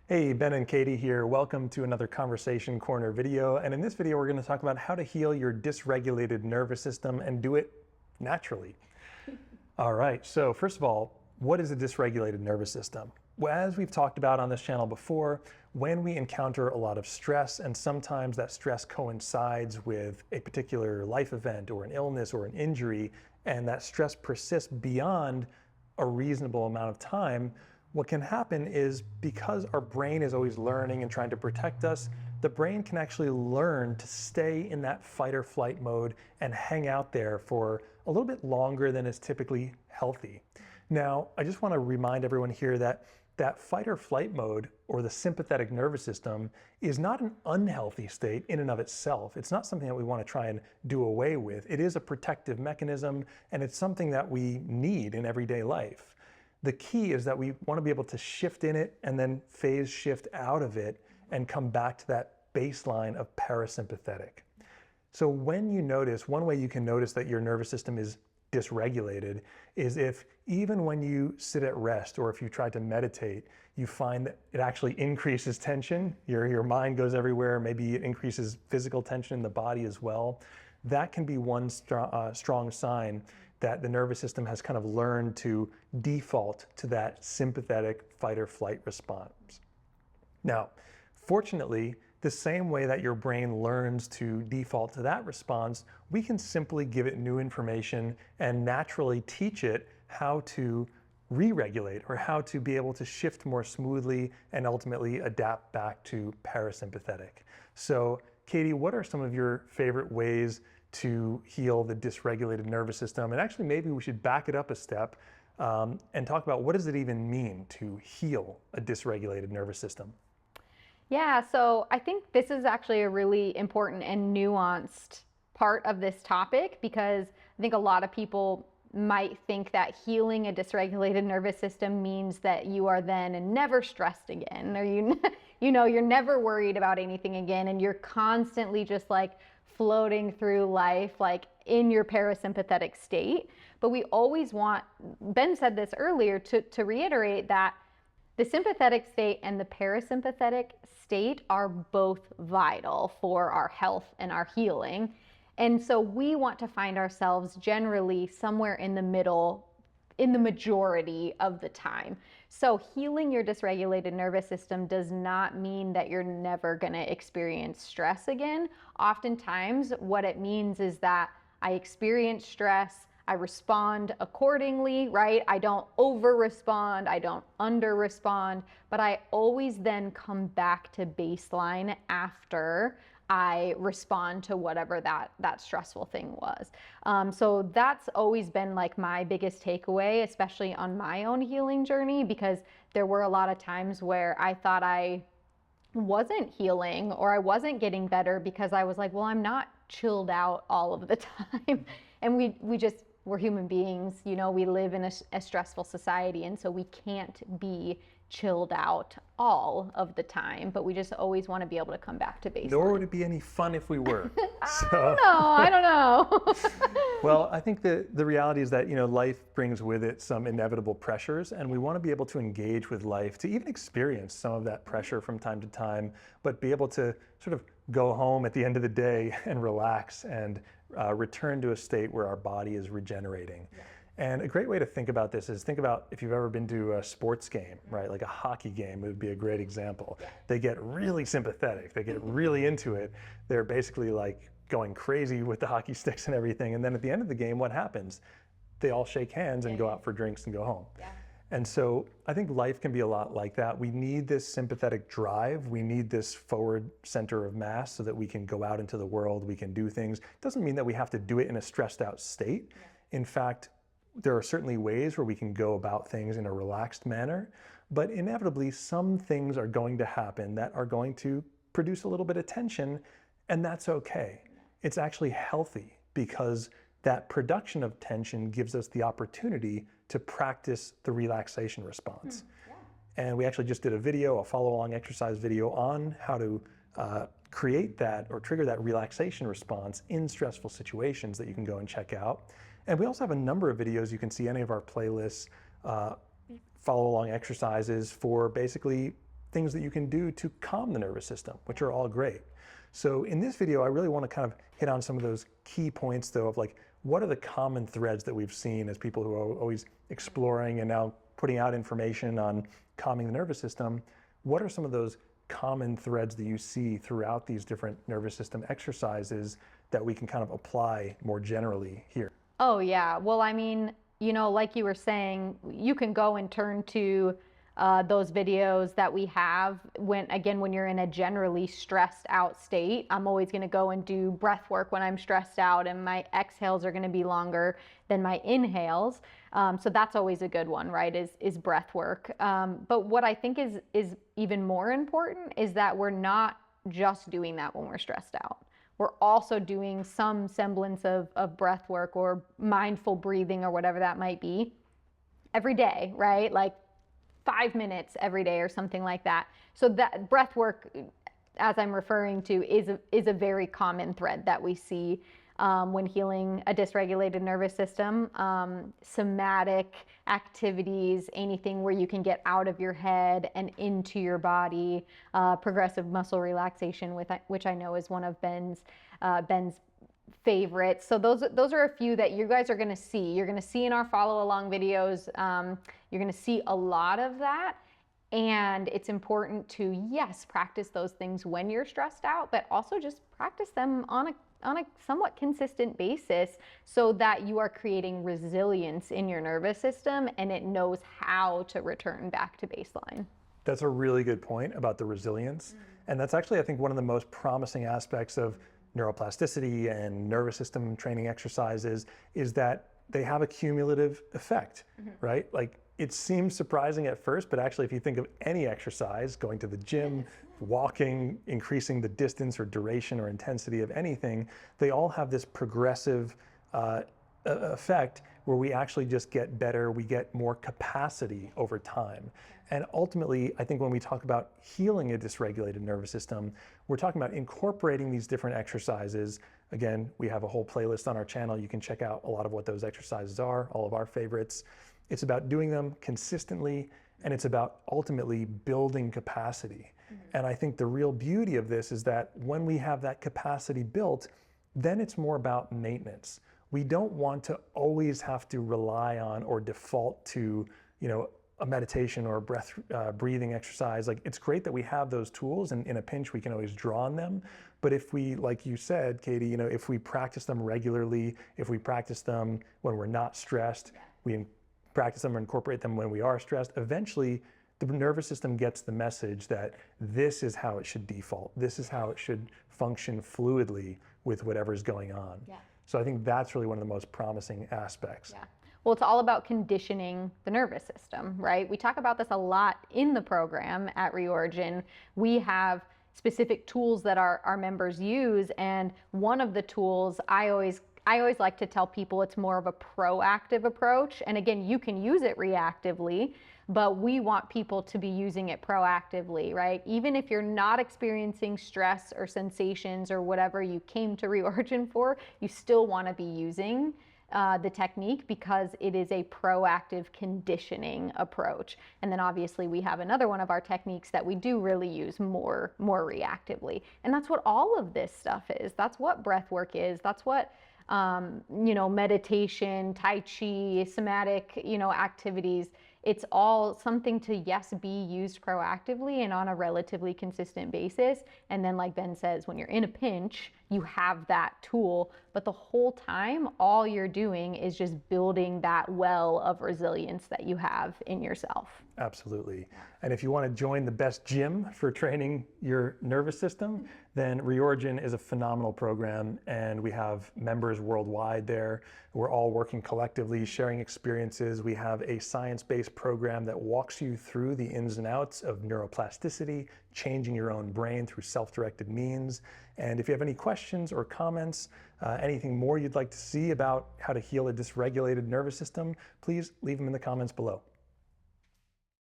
Hey, Ben and Katie here. Welcome to another Conversation Corner video. And in this video, we're going to talk about how to heal your dysregulated nervous system and do it naturally. All right, so first of all, what is a dysregulated nervous system? Well, as we've talked about on this channel before, when we encounter a lot of stress, and sometimes that stress coincides with a particular life event or an illness or an injury, and that stress persists beyond a reasonable amount of time, what can happen is because our brain is always learning and trying to protect us, the brain can actually learn to stay in that fight or flight mode and hang out there for a little bit longer than is typically healthy. Now, I just want to remind everyone here that that fight or flight mode, or the sympathetic nervous system, is not an unhealthy state in and of itself. It's not something that we want to try and do away with. It is a protective mechanism, and it's something that we need in everyday life. The key is that we want to be able to shift in it and then phase shift out of it and come back to that baseline of parasympathetic. So when you notice, one way you can notice that your nervous system is dysregulated is if even when you sit at rest or if you try to meditate, you find that it actually increases tension, your mind goes everywhere, maybe it increases physical tension in the body as well. That can be one strong sign that the nervous system has kind of learned to default to that sympathetic fight or flight response. Now, fortunately, the same way that your brain learns to default to that response, we can simply give it new information and naturally teach it how to re-regulate or how to be able to shift more smoothly and ultimately adapt back to parasympathetic. So, Katie, what are some of your favorite ways to heal the dysregulated nervous system? And actually, maybe we should back it up a step and talk about what does it even mean to heal a dysregulated nervous system? Yeah, so I think this is actually a really important and nuanced part of this topic, because I think a lot of people might think that healing a dysregulated nervous system means that you are then never stressed again, or you're never worried about anything again, and you're constantly just like floating through life like in your parasympathetic state. But we always want, Ben said this earlier, to reiterate that the sympathetic state and the parasympathetic state are both vital for our health and our healing. And so we want to find ourselves generally somewhere in the middle in the majority of the time. So healing your dysregulated nervous system does not mean that you're never going to experience stress again. Oftentimes, what it means is that I experience stress, I respond accordingly, right? I don't over respond, I don't under respond, but I always then come back to baseline after I respond to whatever that stressful thing was. So that's always been like my biggest takeaway, especially on my own healing journey, because there were a lot of times where I thought I wasn't healing or I wasn't getting better because I was like, well, I'm not chilled out all of the time. And we're human beings, we live in a stressful society, and so we can't be chilled out all of the time, but we just always want to be able to come back to baseline. Nor would it be any fun if we were. I don't know. Well, I think the reality is that, life brings with it some inevitable pressures, and we want to be able to engage with life, to even experience some of that pressure from time to time, but be able to sort of go home at the end of the day and relax and return to a state where our body is regenerating. Yeah. And a great way to think about this is think about if you've ever been to a sports game, right? Like a hockey game would be a great example. Yeah. They get really sympathetic. They get really into it. They're basically like going crazy with the hockey sticks and everything. And then at the end of the game, what happens? They all shake hands and go out for drinks and go home. Yeah. And so I think life can be a lot like that. We need this sympathetic drive. We need this forward center of mass so that we can go out into the world, we can do things. It doesn't mean that we have to do it in a stressed out state. Yeah. In fact, there are certainly ways where we can go about things in a relaxed manner, but inevitably some things are going to happen that are going to produce a little bit of tension, and that's okay. It's actually healthy because that production of tension gives us the opportunity to practice the relaxation response. Yeah. And we actually just did a follow-along exercise video on how to create that or trigger that relaxation response in stressful situations that you can go and check out. And we also have a number of videos. You can see any of our playlists, follow-along exercises for basically things that you can do to calm the nervous system, which are all great. So in this video, I really want to kind of hit on some of those key points though of like, what are the common threads that we've seen as people who are always exploring and now putting out information on calming the nervous system? What are some of those common threads that you see throughout these different nervous system exercises that we can kind of apply more generally here? Oh, yeah. Well, I mean, like you were saying, you can go and turn to those videos that we have when you're in a generally stressed out state. I'm always going to go and do breath work when I'm stressed out, and my exhales are going to be longer than my inhales. So that's always a good one, right? Is breath work. But what I think is even more important is that we're not just doing that when we're stressed out. We're also doing some semblance of breath work or mindful breathing or whatever that might be every day, right? Like 5 minutes every day or something like that. So that breath work, as I'm referring to, is a very common thread that we see when healing a dysregulated nervous system. Somatic activities, anything where you can get out of your head and into your body, progressive muscle relaxation, which I know is one of Ben's favorites. So those are a few that you guys are going to see. You're going to see in our follow along videos. You're going to see a lot of that. And it's important to, yes, practice those things when you're stressed out, but also just practice them on a somewhat consistent basis so that you are creating resilience in your nervous system and it knows how to return back to baseline. That's a really good point about the resilience. And that's actually, I think, one of the most promising aspects of neuroplasticity and nervous system training exercises is that they have a cumulative effect, right? Like, it seems surprising at first, but actually if you think of any exercise, going to the gym, walking, increasing the distance or duration or intensity of anything, they all have this progressive effect where we actually just get better, we get more capacity over time. And ultimately, I think when we talk about healing a dysregulated nervous system, we're talking about incorporating these different exercises. Again, we have a whole playlist on our channel. You can check out a lot of what those exercises are, all of our favorites. It's about doing them consistently, and it's about ultimately building capacity. And I think the real beauty of this is that when we have that capacity built, then it's more about maintenance. We don't want to always have to rely on or default to, a meditation or a breathing exercise. Like, it's great that we have those tools, and in a pinch we can always draw on them. But if we, like you said, Katie, if we practice them regularly, if we practice them when we're not stressed, we practice them or incorporate them when we are stressed, eventually the nervous system gets the message that this is how it should default. This is how it should function fluidly with whatever's going on. Yeah. So I think that's really one of the most promising aspects. Yeah. Well, it's all about conditioning the nervous system, right? We talk about this a lot in the program at Reorigin. We have specific tools that our members use, and one of the tools I always like to tell people, it's more of a proactive approach. And again, you can use it reactively, but we want people to be using it proactively, right? Even if you're not experiencing stress or sensations or whatever you came to Reorigin for, you still want to be using the technique because it is a proactive conditioning approach. And then obviously we have another one of our techniques that we do really use more reactively. And that's what all of this stuff is. That's what breath work is. That's what meditation, Tai Chi, somatic, activities. It's all something to, yes, be used proactively and on a relatively consistent basis. And then, like Ben says, when you're in a pinch, you have that tool. But the whole time, all you're doing is just building that well of resilience that you have in yourself. Absolutely. And if you want to join the best gym for training your nervous system, then Reorigin is a phenomenal program, and we have members worldwide there. We're all working collectively, sharing experiences. We have a science-based program that walks you through the ins and outs of neuroplasticity, changing your own brain through self-directed means. And if you have any questions or comments, anything more you'd like to see about how to heal a dysregulated nervous system, please leave them in the comments below.